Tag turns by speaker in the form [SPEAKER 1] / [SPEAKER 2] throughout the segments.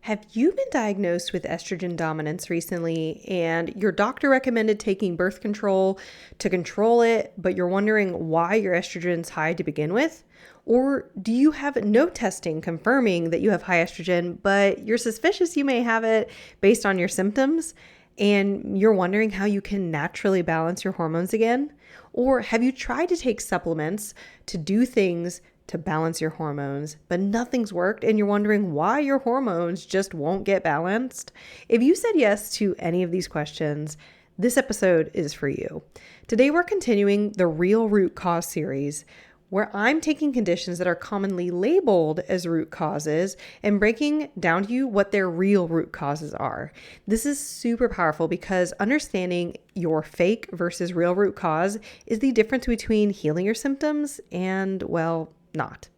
[SPEAKER 1] Have you been diagnosed with estrogen dominance recently and your doctor recommended taking birth control to control it, but you're wondering why your estrogen's high to begin with? Or do you have no testing confirming that you have high estrogen, but you're suspicious you may have it based on your symptoms and you're wondering how you can naturally balance your hormones again? Or have you tried to take supplements to do things to balance your hormones, but nothing's worked and you're wondering why your hormones just won't get balanced? If you said yes to any of these questions, this episode is for you. Today we're continuing the Real Root Cause series, where I'm taking conditions that are commonly labeled as root causes and breaking down to you what their real root causes are. This is super powerful because understanding your fake versus real root cause is the difference between healing your symptoms and, well, not.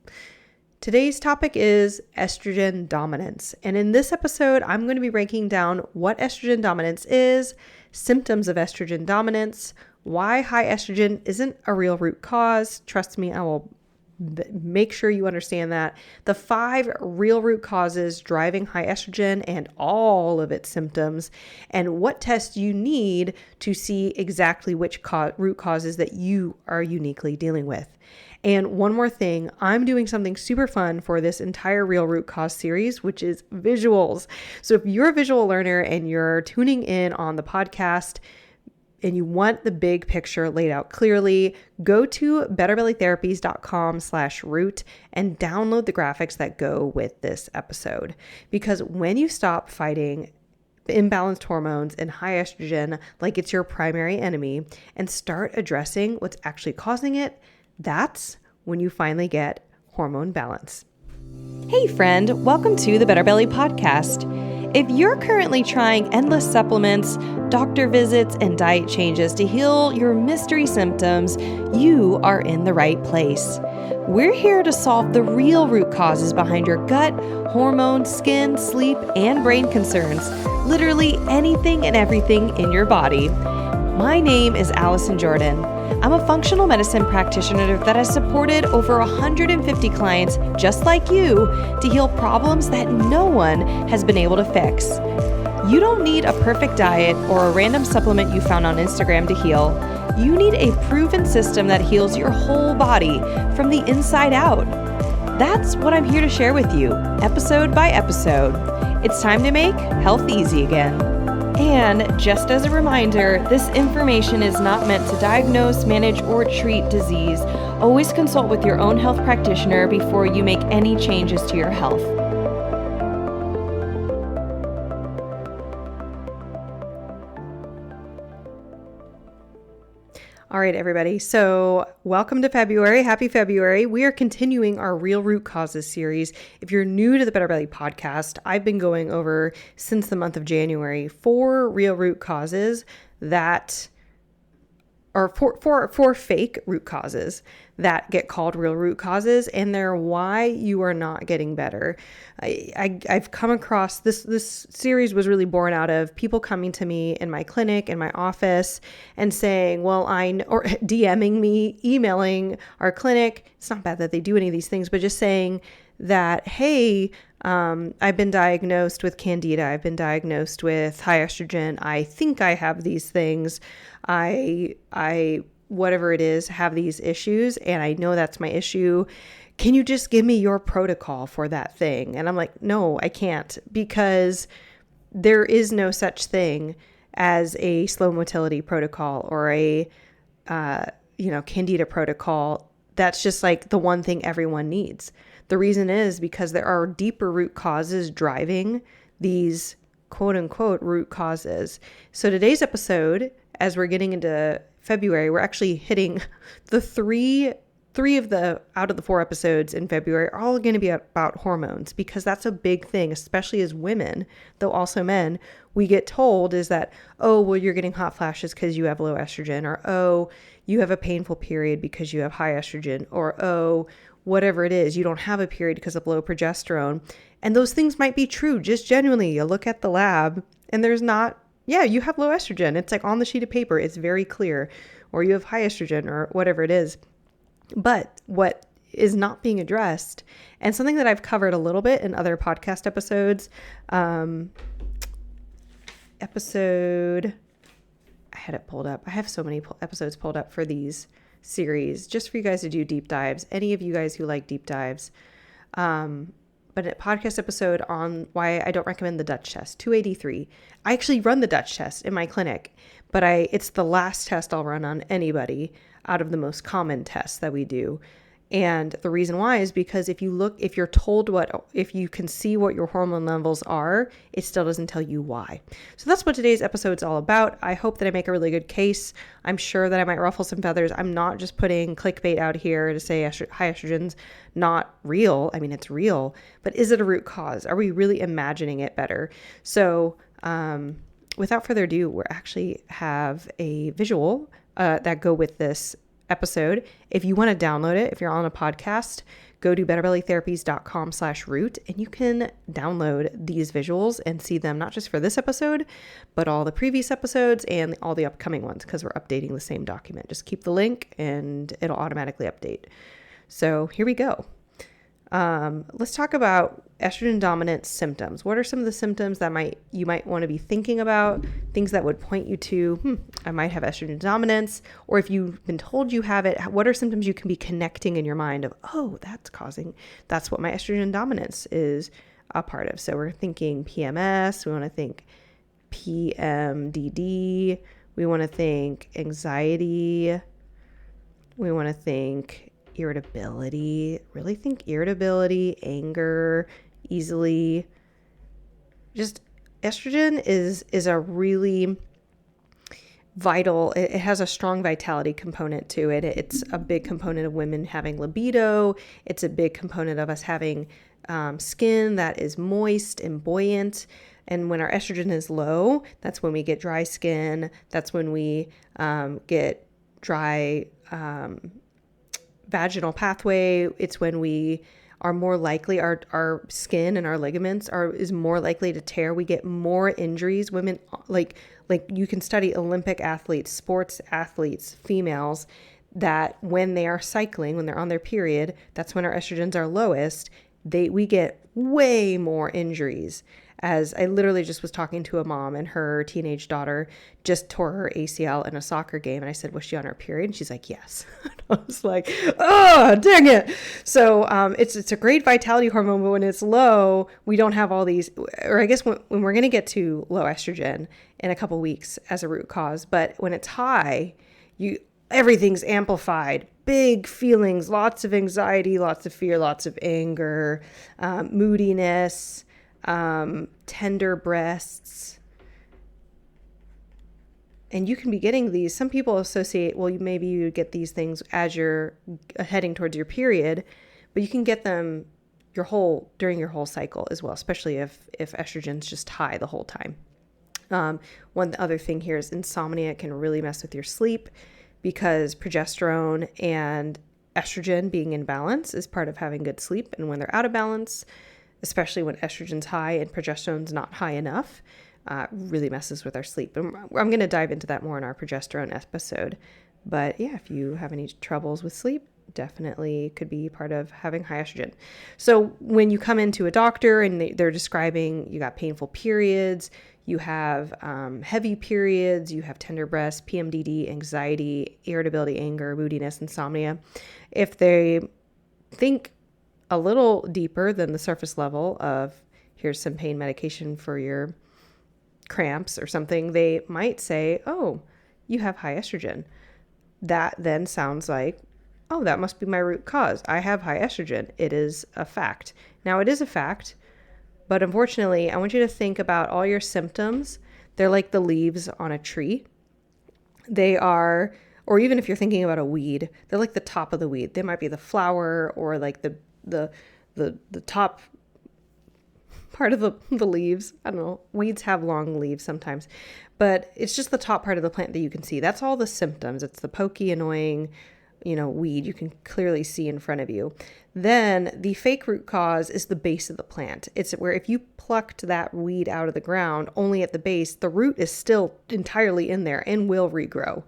[SPEAKER 1] Today's topic is estrogen dominance. And in this episode, I'm going to be breaking down what estrogen dominance is, symptoms of estrogen dominance, why high estrogen isn't a real root cause. Trust me, I will make sure you understand that. The 5 real root causes driving high estrogen and all of its symptoms, and what tests you need to see exactly which root causes that you are uniquely dealing with. And one more thing, I'm doing something super fun for this entire Real Root Cause series, which is visuals. So if you're a visual learner and you're tuning in on the podcast and you want the big picture laid out clearly, go to betterbellytherapies.com/root and download the graphics that go with this episode. Because when you stop fighting imbalanced hormones and high estrogen like it's your primary enemy and start addressing what's actually causing it, that's when you finally get hormone balance. Hey friend, welcome to the Better Belly podcast. If you're currently trying endless supplements, doctor visits, and diet changes to heal your mystery symptoms, you are in the right place. We're here to solve the real root causes behind your gut, hormones, skin, sleep, and brain concerns. Literally anything and everything in your body. My name is Allison Jordan. I'm a functional medicine practitioner that has supported over 150 clients just like you to heal problems that no one has been able to fix. You don't need a perfect diet or a random supplement you found on Instagram to heal. You need a proven system that heals your whole body from the inside out. That's what I'm here to share with you, episode by episode. It's time to make health easy again. And just as a reminder, this information is not meant to diagnose, manage, or treat disease. Always consult with your own health practitioner before you make any changes to your health. All right, everybody. So welcome to February. Happy February. We are continuing our Real Root Causes series. If you're new to the Better Belly podcast, I've been going over since the month of January 4 real root causes that are four fake root causes that get called real root causes, and they're why you are not getting better. I've come across this series was really born out of people coming to me in my clinic, in my office, and saying, well, or DMing me, emailing our clinic. It's not bad that they do any of these things, but just saying that, hey, I've been diagnosed with candida. I've been diagnosed with high estrogen. I think I have these things. I whatever it is, have these issues, and I know that's my issue. Can you just give me your protocol for that thing? And I'm like, no, I can't, because there is no such thing as a slow motility protocol or a, candida protocol. That's just like the one thing everyone needs. The reason is because there are deeper root causes driving these quote unquote root causes. So today's episode, as we're getting into February, we're actually hitting the three of the out of the 4 episodes in February are all going to be about hormones, because that's a big thing, especially as women, though also men. We get told is that, oh, well, you're getting hot flashes because you have low estrogen, or, oh, you have a painful period because you have high estrogen, or, oh, whatever it is, you don't have a period because of low progesterone. And those things might be true. Just genuinely, you look at the lab and there's not, yeah, you have low estrogen. It's like on the sheet of paper, it's very clear, or you have high estrogen or whatever it is. But what is not being addressed, and something that I've covered a little bit in other podcast episodes. I had it pulled up. I have so many episodes pulled up for these series just for you guys to do deep dives. Any of you guys who like deep dives. But a podcast episode on why I don't recommend the Dutch test, 283. I actually run the Dutch test in my clinic, but it's the last test I'll run on anybody out of the most common tests that we do. And the reason why is because if you're told if you can see what your hormone levels are, it still doesn't tell you why. So that's what today's episode is all about. I hope that I make a really good case. I'm sure that I might ruffle some feathers. I'm not just putting clickbait out here to say high estrogen's not real. I mean, it's real, but is it a root cause? Are we really imagining it better? So, without further ado, we actually have a visual that go with this episode. If you want to download it, if you're on a podcast, go to betterbellytherapies.com/root and you can download these visuals and see them not just for this episode, but all the previous episodes and all the upcoming ones because we're updating the same document. Just keep the link and it'll automatically update. So here we go. Let's talk about estrogen dominant symptoms. What are some of the symptoms that you might want to be thinking about? Things that would point you to, I might have estrogen dominance, or if you've been told you have it, what are symptoms you can be connecting in your mind of, oh, that's what my estrogen dominance is a part of. So we're thinking PMS, we want to think PMDD, we want to think anxiety, we want to think irritability, really think irritability, anger, easily. Just estrogen is a really vital, it has a strong vitality component to it. It's a big component of women having libido. It's a big component of us having skin that is moist and buoyant. And when our estrogen is low, that's when we get dry skin. That's when we get dry vaginal pathway. It's when we are more likely, our skin and our ligaments is more likely to tear. We get more injuries. Women, like you can study Olympic athletes, sports athletes, females, that when they are cycling, when they're on their period, that's when our estrogens are lowest. We get way more injuries. As I literally just was talking to a mom and her teenage daughter just tore her ACL in a soccer game. And I said, was she on her period? And she's like, yes. I was like, oh, dang it. So it's a great vitality hormone, but when it's low, we don't have all these, or I guess when we're going to get to low estrogen in a couple weeks as a root cause. But when it's high, everything's amplified. Big feelings, lots of anxiety, lots of fear, lots of anger, moodiness, tender breasts. And you can be getting these. Some people associate, maybe you get these things as you're heading towards your period, but you can get them during your whole cycle as well, especially if estrogen's just high the whole time. One other thing here is insomnia can really mess with your sleep because progesterone and estrogen being in balance is part of having good sleep. And when they're out of balance, especially when estrogen's high and progesterone's not high enough, really messes with our sleep. And I'm going to dive into that more in our progesterone episode. But yeah, if you have any troubles with sleep, definitely could be part of having high estrogen. So when you come into a doctor and they're describing you got painful periods, you have heavy periods, you have tender breasts, PMDD, anxiety, irritability, anger, moodiness, insomnia. If they think a little deeper than the surface level of here's some pain medication for your cramps or something, they might say, oh, you have high estrogen. That then sounds like, oh, that must be my root cause. I have high estrogen. It is a fact. Now, it is a fact, but unfortunately, I want you to think about all your symptoms. They're like the leaves on a tree. They are, or even if you're thinking about a weed, they're like the top of the weed. They might be the flower or like the top part of the leaves. I don't know. Weeds have long leaves sometimes, but it's just the top part of the plant that you can see. That's all the symptoms. It's the pokey, annoying, weed you can clearly see in front of you. Then the fake root cause is the base of the plant. It's where if you plucked that weed out of the ground, only at the base, the root is still entirely in there and will regrow.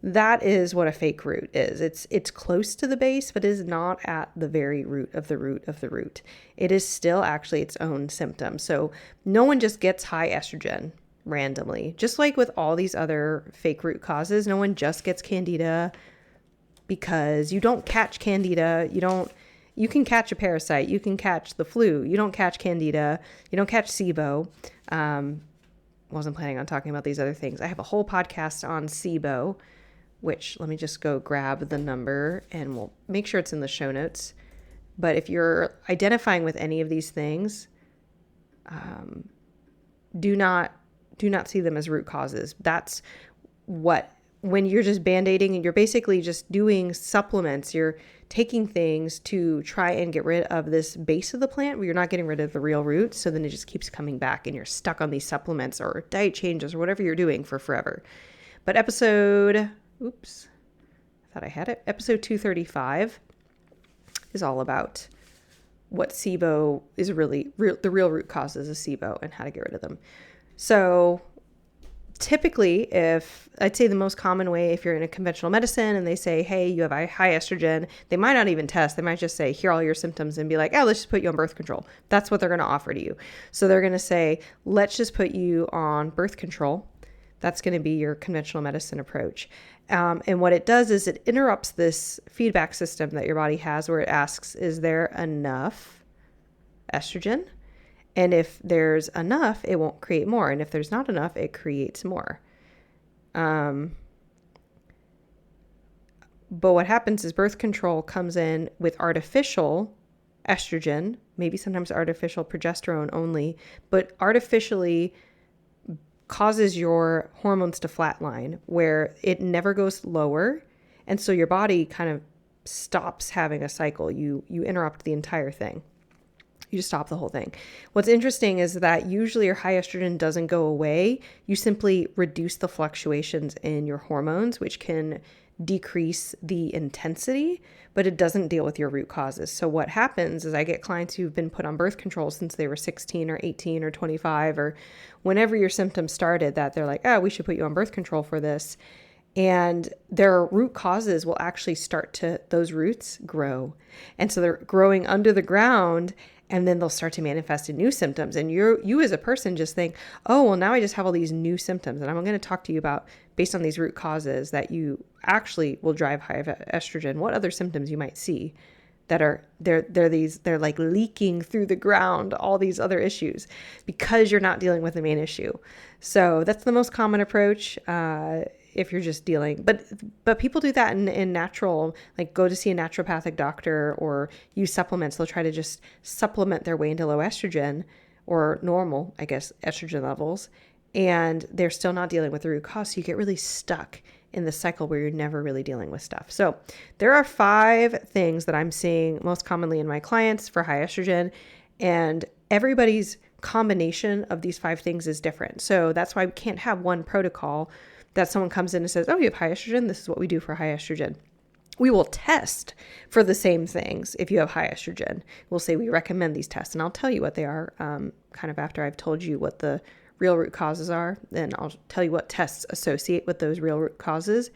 [SPEAKER 1] That is what a fake root is. It's close to the base, but is not at the very root of the root of the root. It is still actually its own symptom. So no one just gets high estrogen randomly. Just like with all these other fake root causes, no one just gets candida because you don't catch candida. You can catch a parasite. You can catch the flu. You don't catch candida. You don't catch SIBO. Wasn't planning on talking about these other things. I have a whole podcast on SIBO, which let me just go grab the number and we'll make sure it's in the show notes. But if you're identifying with any of these things, do not see them as root causes. That's when you're just band-aiding and you're basically just doing supplements, you're taking things to try and get rid of this base of the plant where you're not getting rid of the real root. So then it just keeps coming back and you're stuck on these supplements or diet changes or whatever you're doing for forever. But episode 235 is all about what SIBO is really the real root causes of SIBO and how to get rid of them. So typically, if I'd say the most common way, if you're in a conventional medicine and they say, hey, you have a high estrogen, they might not even test. They might just say, here are all your symptoms and be like, oh, let's just put you on birth control. That's what they're going to offer to you. So they're going to say, let's just put you on birth control. That's going to be your conventional medicine approach. And what it does is it interrupts this feedback system that your body has where it asks, is there enough estrogen? And if there's enough, it won't create more. And if there's not enough, it creates more. But what happens is birth control comes in with artificial estrogen, maybe sometimes artificial progesterone only, but artificially causes your hormones to flatline where it never goes lower. And so your body kind of stops having a cycle. You interrupt the entire thing. You just stop the whole thing. What's interesting is that usually your high estrogen doesn't go away. You simply reduce the fluctuations in your hormones, which can decrease the intensity, but it doesn't deal with your root causes. So what happens is I get clients who've been put on birth control since they were 16 or 18 or 25 or whenever your symptoms started that they're like, oh, we should put you on birth control for this. And their root causes will actually those roots grow. And so they're growing under the ground. And then they'll start to manifest in new symptoms. And you as a person just think, oh, well, now I just have all these new symptoms. And I'm going to talk to you about, based on these root causes, that you actually will drive high estrogen, what other symptoms you might see that are, they're like leaking through the ground, all these other issues, because you're not dealing with the main issue. So that's the most common approach. If you're just dealing, but people do that in natural, like go to see a naturopathic doctor or use supplements. They'll try to just supplement their way into low estrogen or normal, I guess, estrogen levels. And they're still not dealing with the root cause. So you get really stuck in the cycle where you're never really dealing with stuff. So there are 5 things that I'm seeing most commonly in my clients for high estrogen, and everybody's combination of these 5 things is different. So that's why we can't have one protocol that someone comes in and says, oh, you have high estrogen. This is what we do for high estrogen. We will test for the same things. If you have high estrogen, we'll say we recommend these tests, and I'll tell you what they are kind of after I've told you what the real root causes are. Then I'll tell you what tests associate with those real root causes.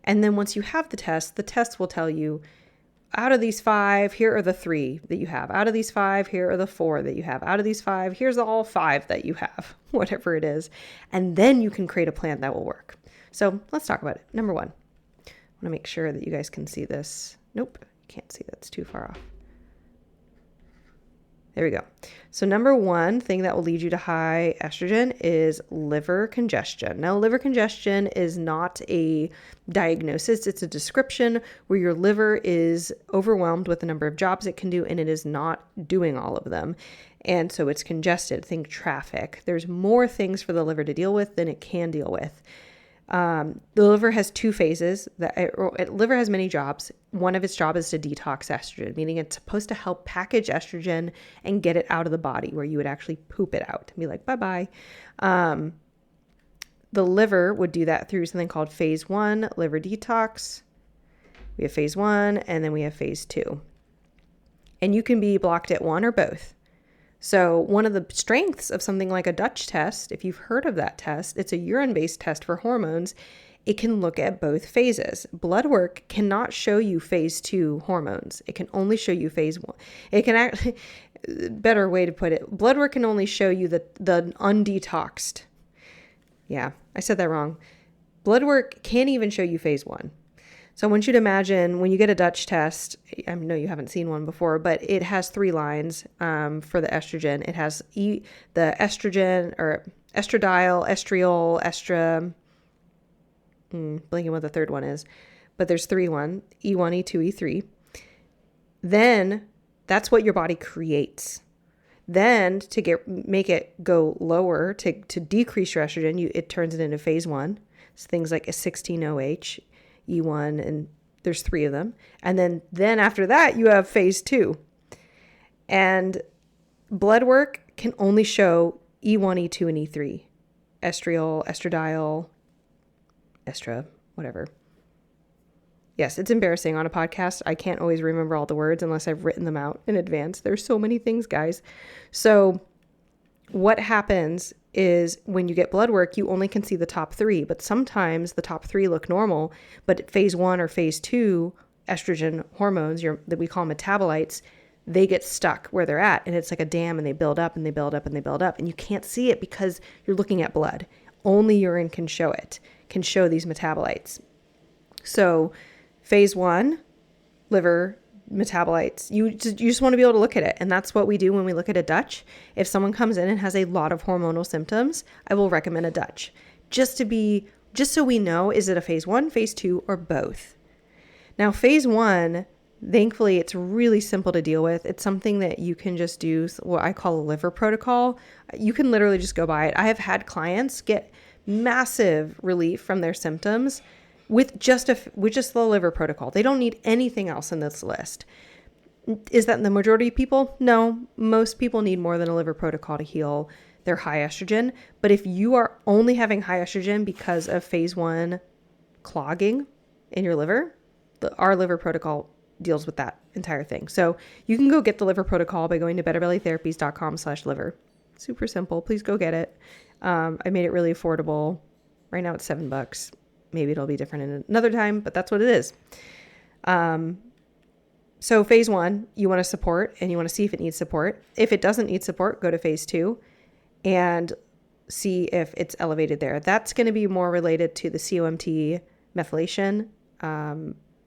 [SPEAKER 1] And then once you have the test will tell you, out of these 5, here are the 3 that you have. Out of these 5, here are the 4 that you have. Out of these 5, here's all 5 that you have, whatever it is. And then you can create a plan that will work. So let's talk about it. Number 1, I want to make sure that you guys can see this. Nope, you can't see. That's too far off. There we go. So number 1 thing that will lead you to high estrogen is liver congestion. Now, liver congestion is not a diagnosis. It's a description where your liver is overwhelmed with the number of jobs it can do, and it is not doing all of them. And so it's congested. Think traffic. There's more things for the liver to deal with than it can deal with. The liver has 2 phases. The liver has many jobs. One of its job is to detox estrogen, meaning it's supposed to help package estrogen and get it out of the body where you would actually poop it out and be like, bye-bye. The liver would do that through something called phase 1, liver detox. We have phase 1, and then we have phase 2. And you can be blocked at one or both. So one of the strengths of something like a Dutch test, if you've heard of that test, it's a urine-based test for hormones, it can look at both phases. Blood work cannot show you phase 2 hormones. It can only show you phase 1. It can actually, better way to put it, blood work can only show you the undetoxed. Yeah, I said that wrong. Blood work can't even show you phase 1. So I want you to imagine when you get a Dutch test, I know you haven't seen one before, but it has 3 lines for the estrogen. It has the estrogen or estradiol, estriol, blanking what the third one is, but there's 3 E1, E2, E3. Then that's what your body creates. Then to make it go lower, to decrease your estrogen, it turns it into phase 1. So things like a 16-OH, E1, and there's 3 of them. And then after that, you have phase 2. And blood work can only show E1, E2, and E3. Estriol, estradiol, whatever. Yes, it's embarrassing on a podcast. I can't always remember all the words unless I've written them out in advance. There's so many things, guys. So what happens is when you get blood work, you only can see the top 3, but sometimes the top 3 look normal, but phase 1 or phase 2 estrogen hormones that we call metabolites, they get stuck where they're at, and it's like a dam, and they build up and they build up and they build up, and you can't see it because you're looking at blood. Only urine can show it, can show these metabolites. So phase 1, liver metabolites, you just want to be able to look at it. And that's what we do when we look at a Dutch. If someone comes in and has a lot of hormonal symptoms, I will recommend a Dutch just so we know, is it a phase 1, phase 2, or both? Now, phase 1, thankfully, it's really simple to deal with. It's something that you can just do what I call a liver protocol. You can literally just go by it. I have had clients get massive relief from their symptoms with just the liver protocol. They don't need anything else in this list. Is that the majority of people? No, most people need more than a liver protocol to heal their high estrogen. But if you are only having high estrogen because of phase 1 clogging in your liver, our liver protocol deals with that entire thing. So you can go get the liver protocol by going to betterbellytherapies.com/liver. Super simple. Please go get it. I made it really affordable. Right now it's $7. Maybe it'll be different in another time, but that's what it is. So phase 1, you want to support, and you want to see if it needs support. If it doesn't need support, go to phase 2 and see if it's elevated there. That's going to be more related to the COMT methylation,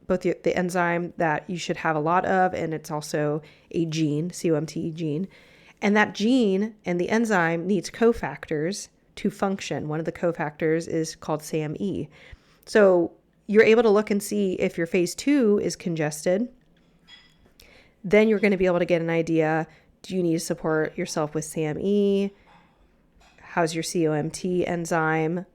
[SPEAKER 1] both the enzyme that you should have a lot of, and it's also a gene, COMT gene. And that gene and the enzyme needs cofactors to function. One of the cofactors is called SAMe. So you're able to look and see if your phase 2 is congested. Then you're going to be able to get an idea, do you need to support yourself with SAMe? How's your COMT enzyme?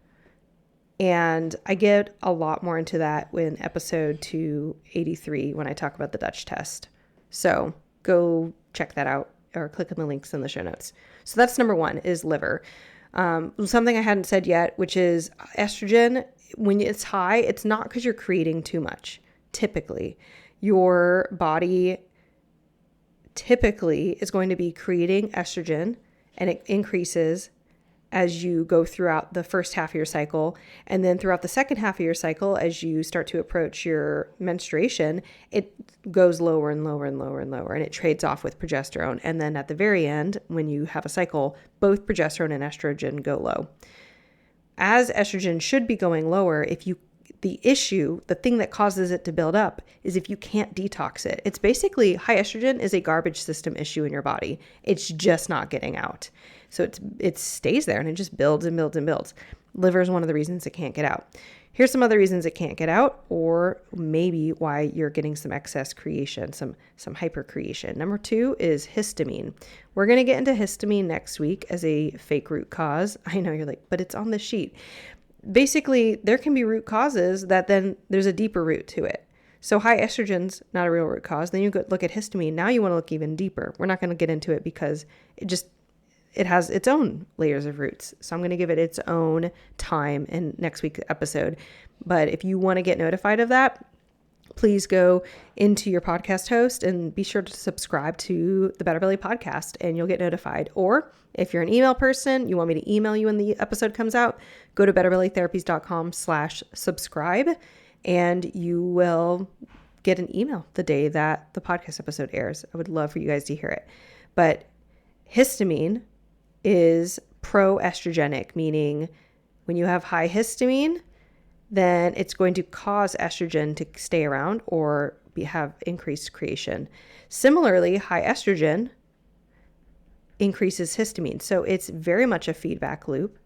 [SPEAKER 1] And I get a lot more into that in episode 283 when I talk about the Dutch test. So go check that out or click on the links in the show notes. So that's number 1 is liver. Something I hadn't said yet, which is estrogen. When it's high, it's not because you're creating too much. Typically, your body is going to be creating estrogen, and it increases as you go throughout the first half of your cycle. And then throughout the second half of your cycle, as you start to approach your menstruation, it goes lower and lower and lower and lower, and it trades off with progesterone. And then at the very end, when you have a cycle, both progesterone and estrogen go low. As estrogen should be going lower, the thing that causes it to build up is if you can't detox it. It's basically, high estrogen is a garbage system issue in your body. It's just not getting out. So it stays there and it just builds and builds and builds. Liver is one of the reasons it can't get out. Here's some other reasons it can't get out, or maybe why you're getting some excess creation, some hypercreation. Number 2 is histamine. We're going to get into histamine next week as a fake root cause. I know you're like, but it's on the sheet. Basically, there can be root causes that then there's a deeper root to it. So high estrogen's not a real root cause. Then you go look at histamine. Now you want to look even deeper. We're not going to get into it because it has its own layers of roots. So I'm going to give it its own time in next week's episode. But if you want to get notified of that, please go into your podcast host and be sure to subscribe to the Better Belly podcast and you'll get notified. Or if you're an email person, you want me to email you when the episode comes out, go to betterbellytherapies.com/subscribe and you will get an email the day that the podcast episode airs. I would love for you guys to hear it. But histamine is pro-estrogenic, meaning when you have high histamine, then it's going to cause estrogen to stay around or have increased creation. Similarly, high estrogen increases histamine. So it's very much a feedback loop.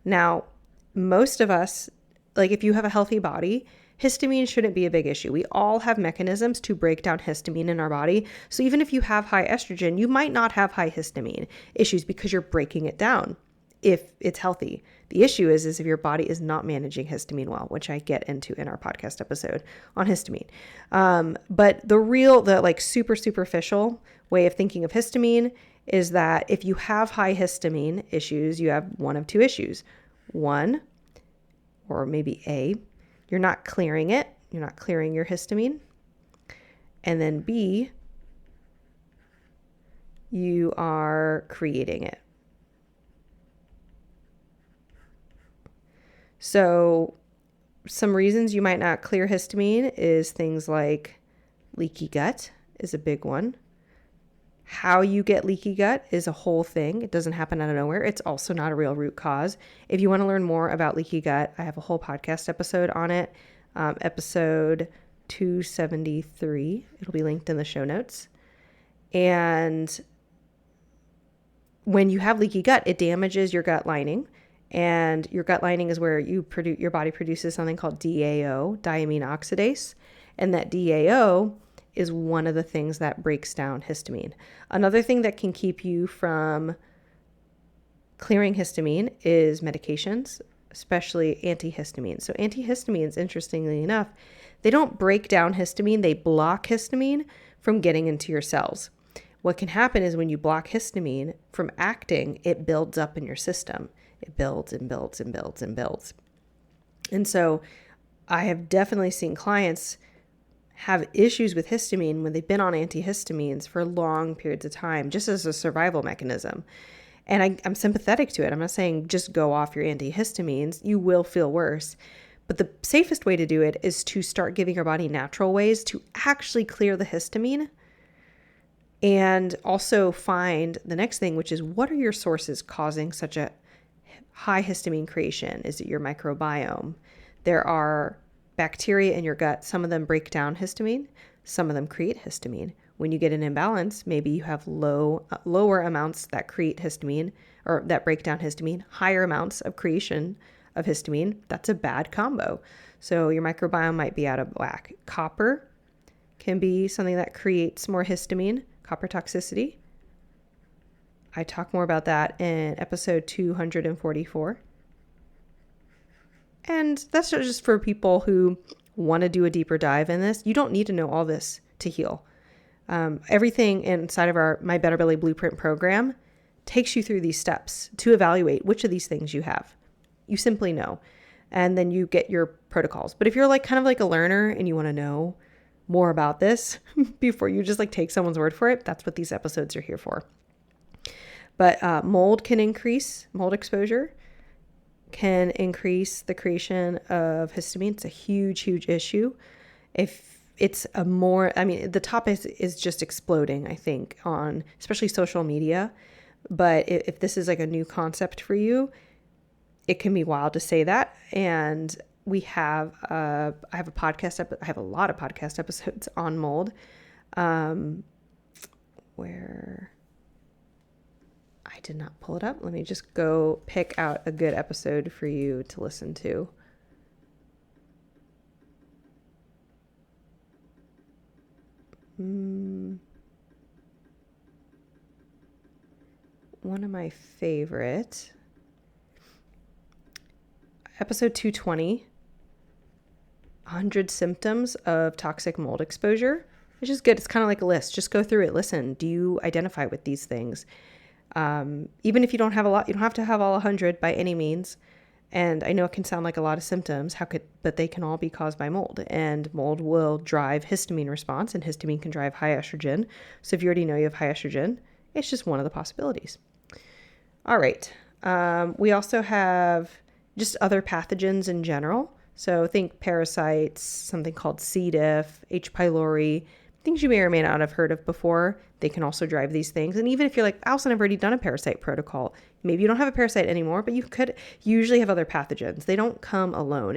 [SPEAKER 1] Now, most of us, like if you have a healthy body, histamine shouldn't be a big issue. We all have mechanisms to break down histamine in our body. So even if you have high estrogen, you might not have high histamine issues because you're breaking it down if it's healthy. The issue is if your body is not managing histamine well, which I get into in our podcast episode on histamine. But the like super superficial way of thinking of histamine is that if you have high histamine issues, you have one of two issues. One, or maybe A, you're not clearing it. You're not clearing your histamine. And then B, you are creating it. So some reasons you might not clear histamine is things like leaky gut is a big one. How you get leaky gut is a whole thing. It doesn't happen out of nowhere. It's also not a real root cause. If you want to learn more about leaky gut, I have a whole podcast episode on it, episode 273. It'll be linked in the show notes. And when you have leaky gut, it damages your gut lining. And your gut lining is where your body produces something called DAO, diamine oxidase. And that DAO is one of the things that breaks down histamine. Another thing that can keep you from clearing histamine is medications, especially antihistamines. So antihistamines, interestingly enough, they don't break down histamine, they block histamine from getting into your cells. What can happen is when you block histamine from acting, it builds up in your system. It builds and builds and builds and builds. And so I have definitely seen clients have issues with histamine when they've been on antihistamines for long periods of time, just as a survival mechanism. And I'm sympathetic to it. I'm not saying just go off your antihistamines. You will feel worse. But the safest way to do it is to start giving your body natural ways to actually clear the histamine. And also find the next thing, which is what are your sources causing such a high histamine creation? Is it your microbiome? There are bacteria in your gut. Some of them break down histamine. Some of them create histamine. When you get an imbalance, maybe you have lower amounts that create histamine or that break down histamine, higher amounts of creation of histamine. That's a bad combo. So your microbiome might be out of whack. Copper can be something that creates more histamine, copper toxicity. I talk more about that in episode 244. And that's just for people who want to do a deeper dive in this. You don't need to know all this to heal. Everything inside of My Better Belly Blueprint program takes you through these steps to evaluate which of these things you have. You simply know. And then you get your protocols. But if you're like kind of like a learner and you want to know more about this before you just like take someone's word for it, that's what these episodes are here for. But mold exposure can increase the creation of histamine. It's a huge, huge issue. If it's the topic is just exploding, I think, on especially social media. But if this is like a new concept for you, it can be wild to say that. And I have a lot of podcast episodes on mold, where I did not pull it up. Let me just go pick out a good episode for you to listen to. One of my favorite, episode 220, 100 symptoms of toxic mold exposure. It's just good. It's kind of like a list. Just go through it. Listen, do you identify with these things? Even if you don't have a lot, you don't have to have all 100 by any means. And I know it can sound like a lot of symptoms, but they can all be caused by mold, and mold will drive histamine response, and histamine can drive high estrogen. So if you already know you have high estrogen, it's just one of the possibilities. All right. We also have just other pathogens in general. So think parasites, something called C. diff, H. pylori, things you may or may not have heard of before. They can also drive these things. And even if you're like, Allison, I've already done a parasite protocol. Maybe you don't have a parasite anymore, but you could usually have other pathogens. They don't come alone.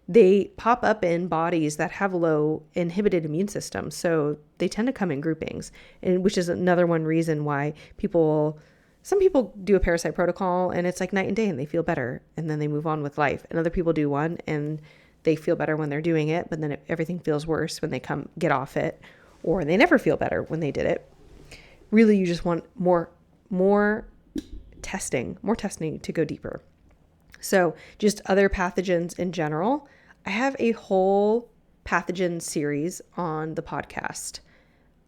[SPEAKER 1] They pop up in bodies that have low inhibited immune systems. So they tend to come in groupings, and which is another one reason why some people do a parasite protocol and it's like night and day and they feel better and then they move on with life. And other people do one and they feel better when they're doing it, but then everything feels worse when they get off it, or they never feel better when they did it. Really, you just want more testing to go deeper. So just other pathogens in general. I have a whole pathogen series on the podcast.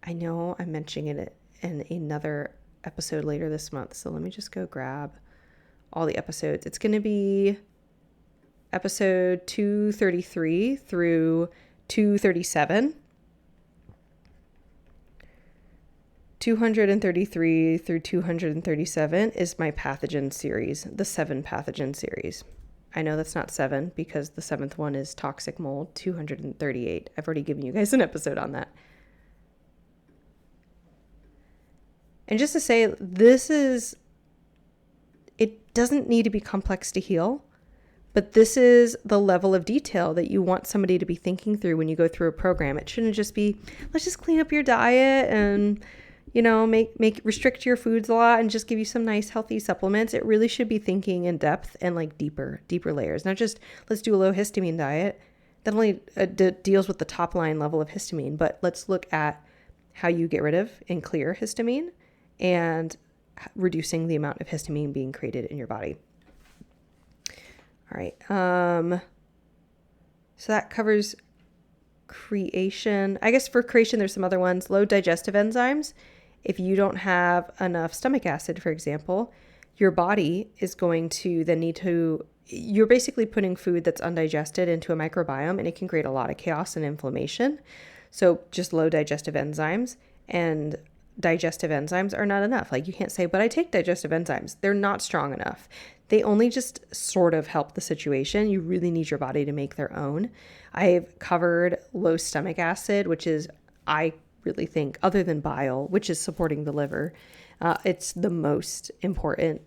[SPEAKER 1] I know I'm mentioning it in another episode later this month. So let me just go grab all the episodes. It's going to be episode 233 through 237. 233 through 237 is my pathogen series, the 7 pathogen series. I know that's not 7 because the 7th one is toxic mold, 238. I've already given you guys an episode on that. And just to say, it doesn't need to be complex to heal, but this is the level of detail that you want somebody to be thinking through when you go through a program. It shouldn't just be, let's just clean up your diet and, restrict your foods a lot and just give you some nice healthy supplements. It really should be thinking in depth and like deeper layers, not just let's do a low histamine diet that only deals with the top line level of histamine, but let's look at how you get rid of and clear histamine and reducing the amount of histamine being created in your body. All right. So that covers creation. I guess for creation, there's some other ones. Low digestive enzymes. If you don't have enough stomach acid, for example, your body is going to then you're basically putting food that's undigested into a microbiome, and it can create a lot of chaos and inflammation. So just low digestive enzymes, and digestive enzymes are not enough. Like you can't say, but I take digestive enzymes. They're not strong enough. They only just sort of help the situation. You really need your body to make their own. I've covered low stomach acid, which is, I really think, other than bile, which is supporting the liver, it's the most important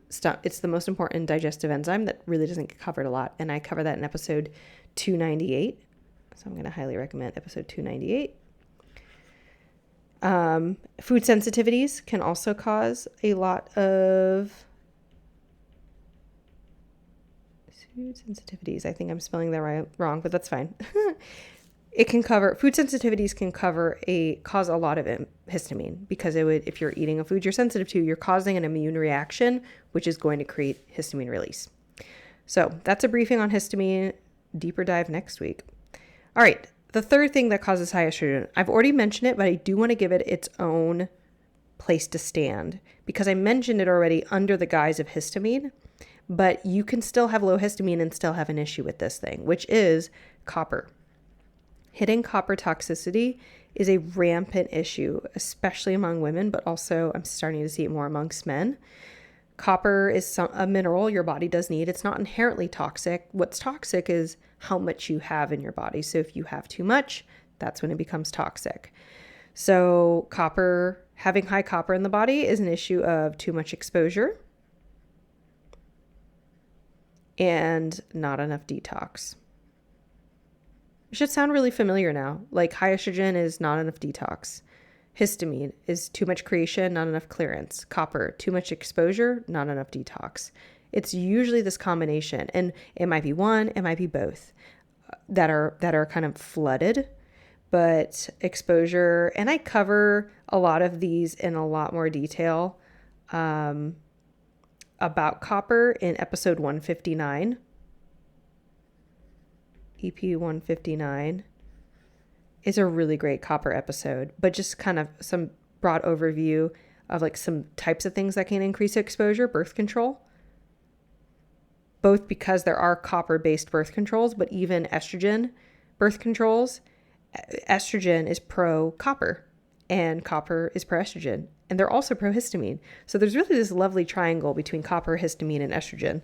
[SPEAKER 1] stuff. It's the most important digestive enzyme that really doesn't get covered a lot. And I cover that in episode 298. So I'm going to highly recommend episode 298. Food sensitivities can also cause a lot of food sensitivities. I think I'm spelling that wrong, but that's fine. Food sensitivities can cause a lot of histamine, because if you're eating a food you're sensitive to, you're causing an immune reaction, which is going to create histamine release. So that's a briefing on histamine. Deeper dive next week. All right. The third thing that causes high estrogen, I've already mentioned it, but I do want to give it its own place to stand, because I mentioned it already under the guise of histamine, but you can still have low histamine and still have an issue with this thing, which is copper. Hitting copper toxicity is a rampant issue, especially among women, but also I'm starting to see it more amongst men. Copper is a mineral your body does need. It's not inherently toxic. What's toxic is how much you have in your body. So if you have too much, that's when it becomes toxic. So having high copper in the body is an issue of too much exposure and not enough detox. It should sound really familiar now. Like high estrogen is not enough detox. Histamine is too much creation, not enough clearance. Copper, too much exposure, not enough detox. It's usually this combination, and it might be one, it might be both that are kind of flooded. But exposure, and I cover a lot of these in a lot more detail about copper in episode 159. EP 159 is a really great copper episode, but just kind of some broad overview of like some types of things that can increase exposure. Birth control. both because there are copper-based birth controls, but even estrogen birth controls, estrogen is pro-copper and copper is pro-estrogen, and they're also pro-histamine. So there's really this lovely triangle between copper, histamine, and estrogen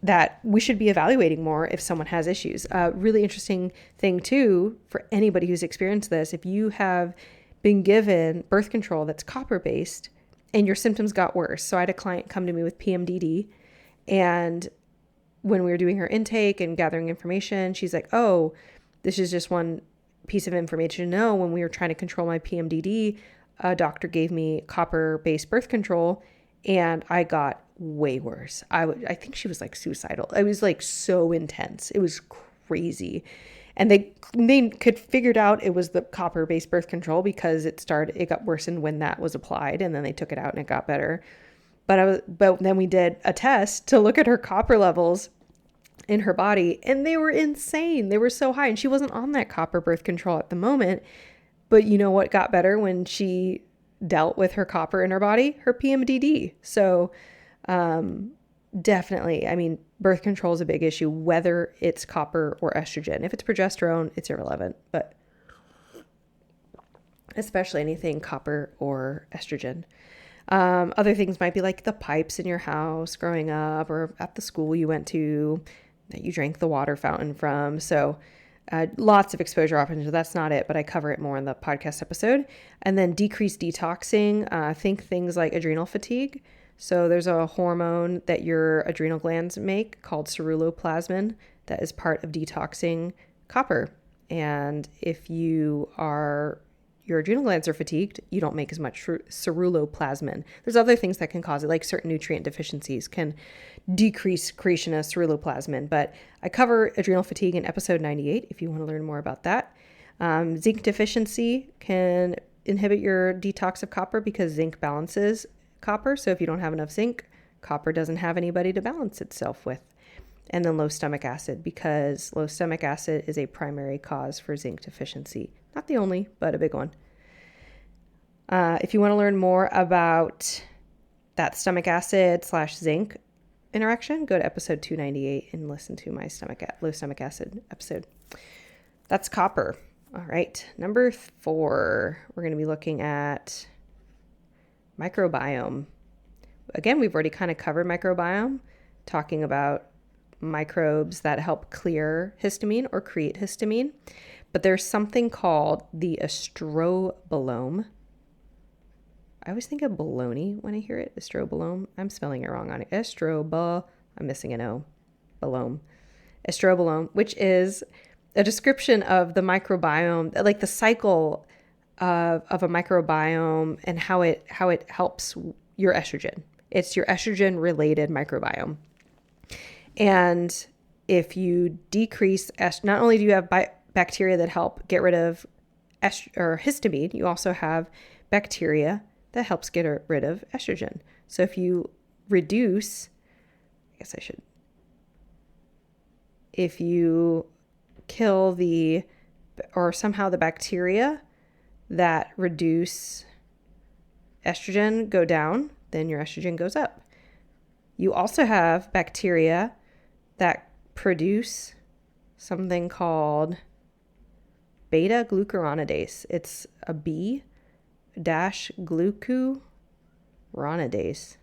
[SPEAKER 1] that we should be evaluating more if someone has issues. Really interesting thing too, for anybody who's experienced this, if you have been given birth control that's copper-based and your symptoms got worse. So I had a client come to me with PMDD, and when we were doing her intake and gathering information, she's like, oh, this is just one piece of information to know. When we were trying to control my PMDD, a doctor gave me copper-based birth control and I got way worse. I think she was like suicidal. It was like so intense. It was crazy. And they could figured out it was the copper-based birth control because it got worsened when that was applied, and then they took it out and it got better. But then we did a test to look at her copper levels in her body, and they were insane. They were so high, and she wasn't on that copper birth control at the moment. But you know what got better when she dealt with her copper in her body? Her PMDD. So definitely, I mean, birth control is a big issue, whether it's copper or estrogen. If it's progesterone, it's irrelevant, but especially anything copper or estrogen. Other things might be like the pipes in your house growing up, or at the school you went to that you drank the water fountain from. So lots of exposure options. That's not it, but I cover it more in the podcast episode. And then decreased detoxing. Think things like adrenal fatigue. So there's a hormone that your adrenal glands make called ceruloplasmin that is part of detoxing copper. And if your adrenal glands are fatigued, you don't make as much ceruloplasmin. There's other things that can cause it, like certain nutrient deficiencies can decrease creation of ceruloplasmin. But I cover adrenal fatigue in episode 98 if you want to learn more about that. Zinc deficiency can inhibit your detox of copper because zinc balances copper. So if you don't have enough zinc, copper doesn't have anybody to balance itself with. And then low stomach acid, because low stomach acid is a primary cause for zinc deficiency. Not the only, but a big one. If you want to learn more about that stomach acid / zinc interaction, go to episode 298 and listen to my low stomach acid episode. That's copper. All right. Number 4, we're going to be looking at microbiome. Again, we've already kind of covered microbiome, talking about microbes that help clear histamine or create histamine. But there's something called the Estrobolome. I always think of baloney when I hear it. Estrobolome. I'm spelling it wrong on it. I'm missing an O. Bolome. Estrobolome, which is a description of the microbiome, like the cycle of a microbiome and how it helps your estrogen. It's your estrogen related microbiome. And if you decrease, not only do you have bacteria that help get rid of histamine, you also have bacteria that helps get rid of estrogen. So if you reduce, if you kill somehow the bacteria that reduce estrogen go down, then your estrogen goes up. You also have bacteria that produce something called beta-glucuronidase. It's a B-glucuronidase.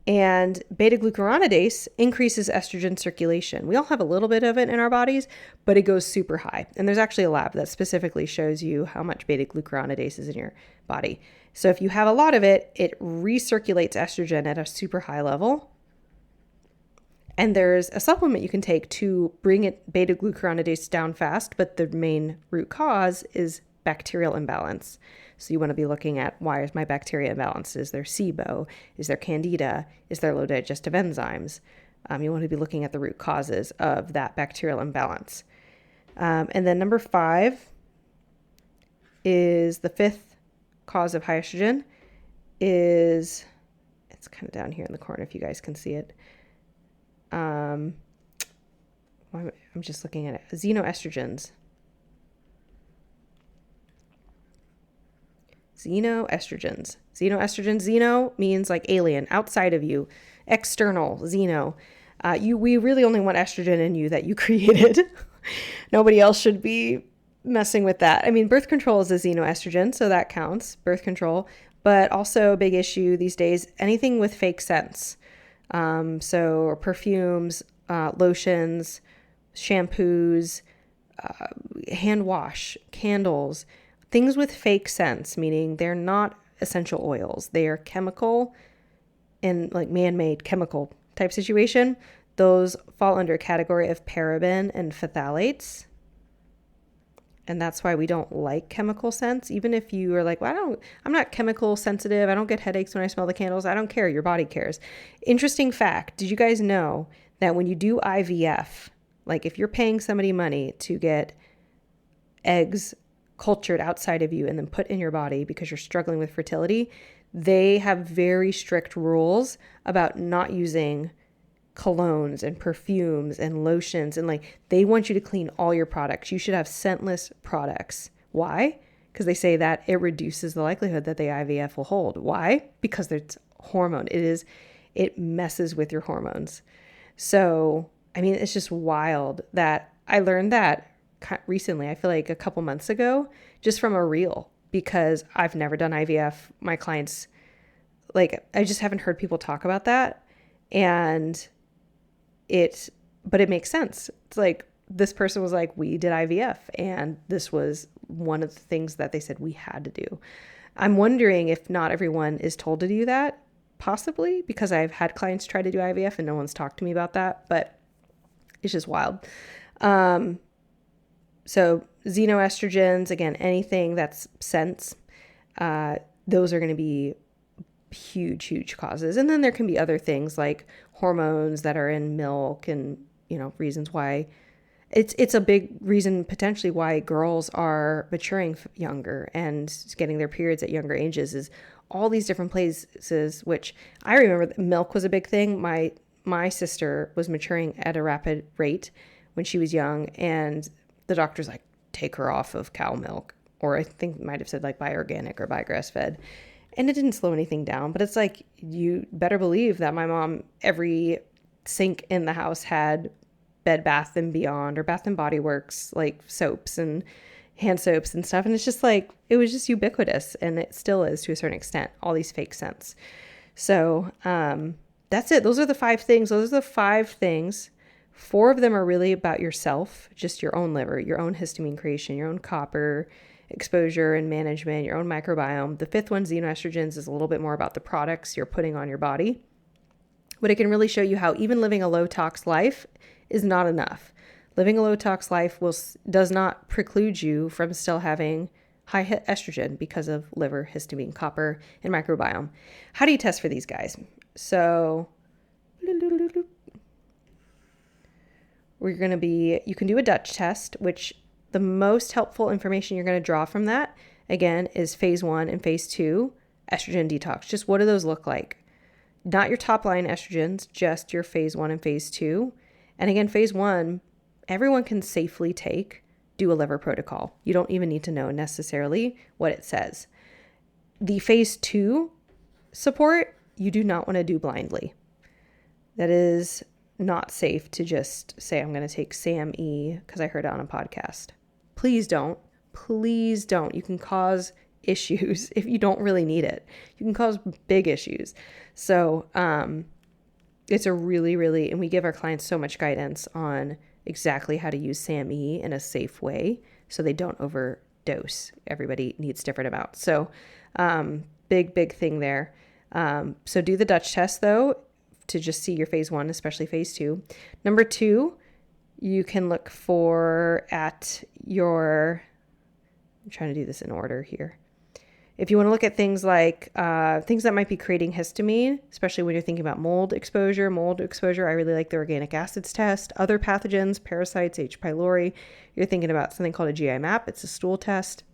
[SPEAKER 1] And beta-glucuronidase increases estrogen circulation. We all have a little bit of it in our bodies, but it goes super high. And there's actually a lab that specifically shows you how much beta-glucuronidase is in your body. So if you have a lot of it, it recirculates estrogen at a super high level. And there's a supplement you can take to bring beta-glucuronidase down fast, but the main root cause is bacterial imbalance. So you want to be looking at, why is my bacteria imbalanced? Is there SIBO? Is there Candida? Is there low digestive enzymes? You want to be looking at the root causes of that bacterial imbalance. And then number 5 is the 5th cause of high estrogen it's kind of down here in the corner if you guys can see it. I'm just looking at it. Xenoestrogens. Xenoestrogens. Xenoestrogens, xeno means like alien, outside of you, external, xeno. We really only want estrogen in you that you created. Nobody else should be messing with that. I mean, birth control is a xenoestrogen, so that counts, birth control. But also a big issue these days, anything with fake scents. So perfumes, lotions, shampoos, hand wash, candles, things with fake scents, meaning they're not essential oils. They are chemical and like man-made chemical type situation. Those fall under a category of paraben and phthalates. And that's why we don't like chemical scents. Even if you are like, well, I'm not chemical sensitive. I don't get headaches when I smell the candles. I don't care. Your body cares. Interesting fact. Did you guys know that when you do IVF, like if you're paying somebody money to get eggs cultured outside of you and then put in your body because you're struggling with fertility, they have very strict rules about not using colognes and perfumes and lotions, and like they want you to clean all your products. You should have scentless products. Why? Because they say that it reduces the likelihood that the IVF will hold. Why? Because it's hormone. It messes with your hormones. So, I mean, it's just wild that I learned that recently. I feel like a couple months ago, just from a reel, because I've never done IVF. My clients, like, I just haven't heard people talk about that. But it makes sense. It's like this person was like, we did IVF, and this was one of the things that they said we had to do. I'm wondering if not everyone is told to do that, possibly, because I've had clients try to do IVF and no one's talked to me about that, but it's just wild. So xenoestrogens, again, anything that's scents, those are going to be huge, huge causes. And then there can be other things like hormones that are in milk and, reasons why it's a big reason potentially why girls are maturing younger and getting their periods at younger ages is all these different places, which I remember milk was a big thing. My sister was maturing at a rapid rate when she was young, and the doctor's like, take her off of cow milk, or I think it might have said like buy organic or buy grass fed. And it didn't slow anything down, but it's like, you better believe that my mom, every sink in the house had Bed Bath and Beyond or Bath and Body Works, like soaps and hand soaps and stuff. And it's just like, it was just ubiquitous, and it still is to a certain extent, all these fake scents. So that's it. Those are the 5 things. Those are the 5 things. 4 of them are really about yourself, just your own liver, your own histamine creation, your own copper exposure and management, your own microbiome. The 5th one, xenoestrogens, is a little bit more about the products you're putting on your body. But it can really show you how even living a low tox life is not enough. Living a low tox life does not preclude you from still having high estrogen because of liver, histamine, copper, and microbiome. How do you test for these guys? So you can do a Dutch test, which the most helpful information you're going to draw from that, again, is phase 1 and phase 2 estrogen detox. Just what do those look like? Not your top line estrogens, just your phase 1 and phase 2. And again, phase 1, everyone can safely do a liver protocol. You don't even need to know necessarily what it says. The phase 2 support, you do not want to do blindly. That is not safe to just say, I'm going to take SAM-E because I heard it on a podcast. Please don't. Please don't. You can cause issues if you don't really need it. You can cause big issues. So it's a really, really, and we give our clients so much guidance on exactly how to use SAM-E in a safe way so they don't overdose. Everybody needs different amounts. So big thing there. So do the Dutch test, though, to just see your phase 1, especially phase 2. Number 2, you can look I'm trying to do this in order here. If you want to look at things like things that might be creating histamine, especially when you're thinking about mold exposure, I really like the organic acids test. Other pathogens, parasites, H. pylori, you're thinking about something called a GI map. It's a stool test.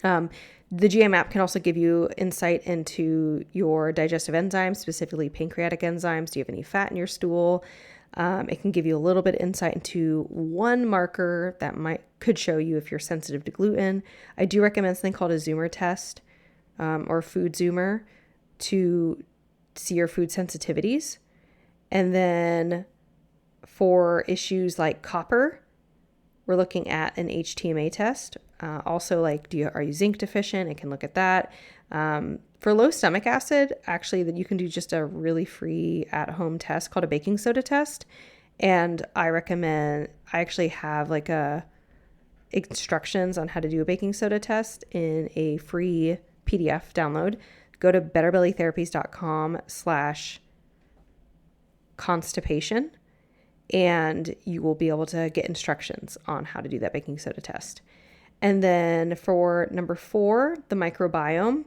[SPEAKER 1] The GI map can also give you insight into your digestive enzymes, specifically pancreatic enzymes. Do you have any fat in your stool? It can give you a little bit of insight into one marker that could show you if you're sensitive to gluten. I do recommend something called a Zoomer test. or food zoomer to see your food sensitivities. And then for issues like copper, we're looking at an HTMA test. Also, like, are you zinc deficient? It can look at that. For low stomach acid, actually, that you can do just a really free at-home test called a baking soda test. And I actually have like instructions on how to do a baking soda test in a free PDF download. Go to betterbellytherapies.com/constipation, and you will be able to get instructions on how to do that baking soda test. And then for number 4, the microbiome,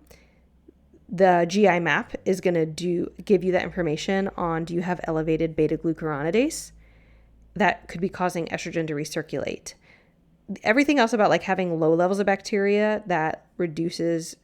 [SPEAKER 1] the GI map is going to give you that information on, do you have elevated beta-glucuronidase? That could be causing estrogen to recirculate. Everything else about like having low levels of bacteria that reduces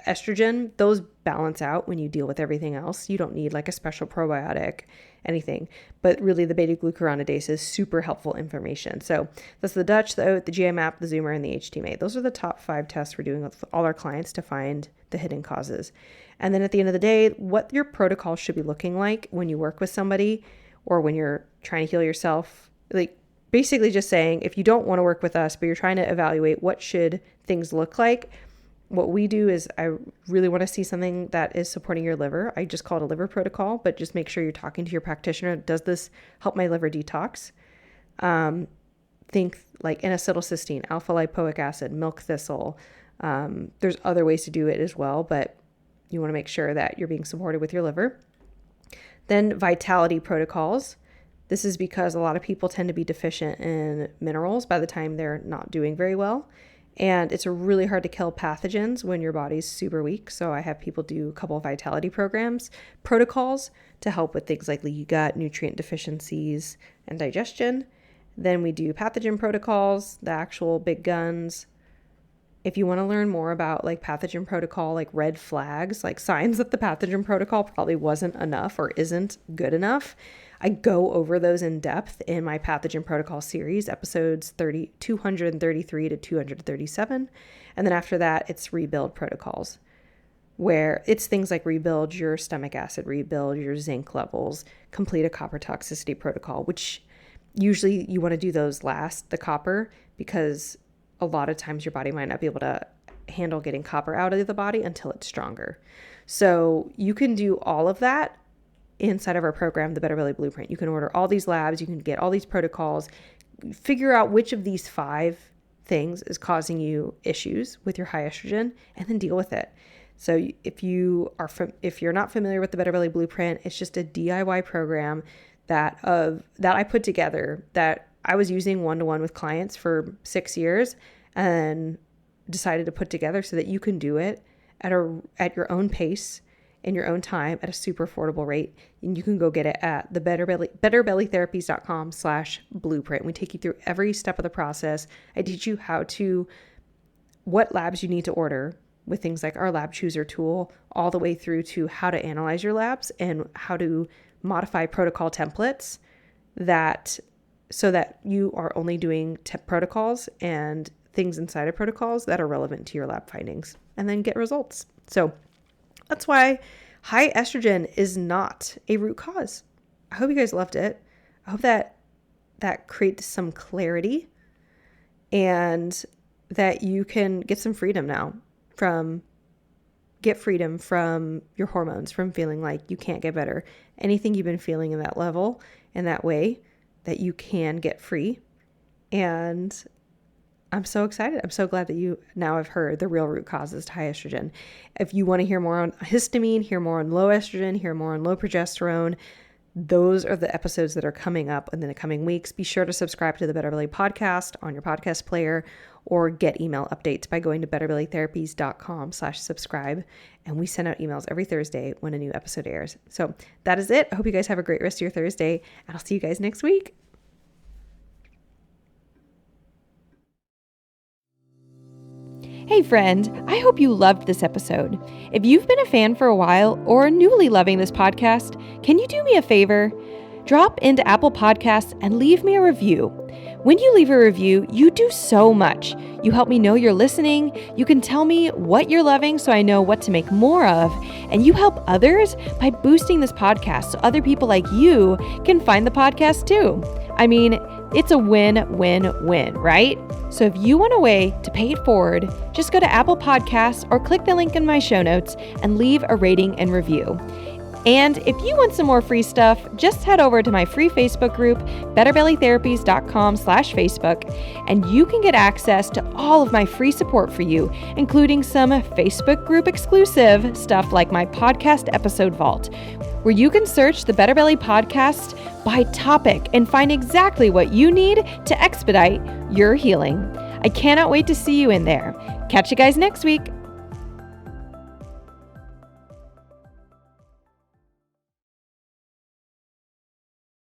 [SPEAKER 1] estrogen, those balance out when you deal with everything else. You don't need like a special probiotic, anything. But really the beta-glucuronidase is super helpful information. So that's the Dutch, the OAT, the GI map, the Zoomer, and the HTMA. Those are the top 5 tests we're doing with all our clients to find the hidden causes. And then at the end of the day, what your protocol should be looking like when you work with somebody or when you're trying to heal yourself. Like basically just saying, if you don't want to work with us, but you're trying to evaluate what should things look like, what we do is I really want to see something that is supporting your liver. I just call it a liver protocol, but just make sure you're talking to your practitioner. Does this help my liver detox? Think like N-acetylcysteine, alpha lipoic acid, milk thistle. There's other ways to do it as well, but you want to make sure that you're being supported with your liver. Then vitality protocols. This is because a lot of people tend to be deficient in minerals by the time they're not doing very well. And it's really hard to kill pathogens when your body's super weak. So I have people do a couple of vitality protocols to help with things like leaky gut, nutrient deficiencies, and digestion. Then we do pathogen protocols, the actual big guns. If you want to learn more about like pathogen protocol, like red flags, like signs that the pathogen protocol probably wasn't enough or isn't good enough, I go over those in depth in my pathogen protocol series, episodes 233 to 237. And then after that, it's rebuild protocols, where it's things like rebuild your stomach acid, rebuild your zinc levels, complete a copper toxicity protocol, which usually you want to do those last, the copper, because a lot of times your body might not be able to handle getting copper out of the body until it's stronger. So you can do all of that inside of our program, the Better Belly Blueprint. You can order all these labs, you can get all these protocols, figure out which of these 5 things is causing you issues with your high estrogen, and then deal with it. So if you're not familiar with the Better Belly Blueprint, it's just a DIY program that I put together that I was using one-to-one with clients for 6 years and decided to put together so that you can do it at your own pace, in your own time, at a super affordable rate. And you can go get it at the betterbellytherapies.com/blueprint. We take you through every step of the process. I teach you what labs you need to order with things like our lab chooser tool, all the way through to how to analyze your labs and how to modify protocol templates so that you are only doing protocols and things inside of protocols that are relevant to your lab findings, and then get results. So that's why high estrogen is not a root cause. I hope you guys loved it. I hope that creates some clarity and that you can get some freedom now from your hormones, from feeling like you can't get better. Anything you've been feeling in that level, in that way, that you can get free. And I'm so excited. I'm so glad that you now have heard the real root causes to high estrogen. If you want to hear more on histamine, hear more on low estrogen, hear more on low progesterone, those are the episodes that are coming up in the coming weeks. Be sure to subscribe to the Better Belly podcast on your podcast player, or get email updates by going to betterbellytherapies.com/subscribe. And we send out emails every Thursday when a new episode airs. So that is it. I hope you guys have a great rest of your Thursday, and I'll see you guys next week.
[SPEAKER 2] Hey friend, I hope you loved this episode. If you've been a fan for a while or newly loving this podcast, can you do me a favor? drop into Apple Podcasts and leave me a review. When you leave a review, you do so much. You help me know you're listening, you can tell me what you're loving so I know what to make more of, and you help others by boosting this podcast so other people like you can find the podcast too. I mean, it's a win-win-win, right? So if you want a way to pay it forward, just go to Apple Podcasts or click the link in my show notes and leave a rating and review. And if you want some more free stuff, just head over to my free Facebook group, betterbellytherapies.com/Facebook, and you can get access to all of my free support for you, including some Facebook group exclusive stuff like my podcast episode vault, where you can search the Better Belly podcast by topic and find exactly what you need to expedite your healing. I cannot wait to see you in there. Catch you guys next week.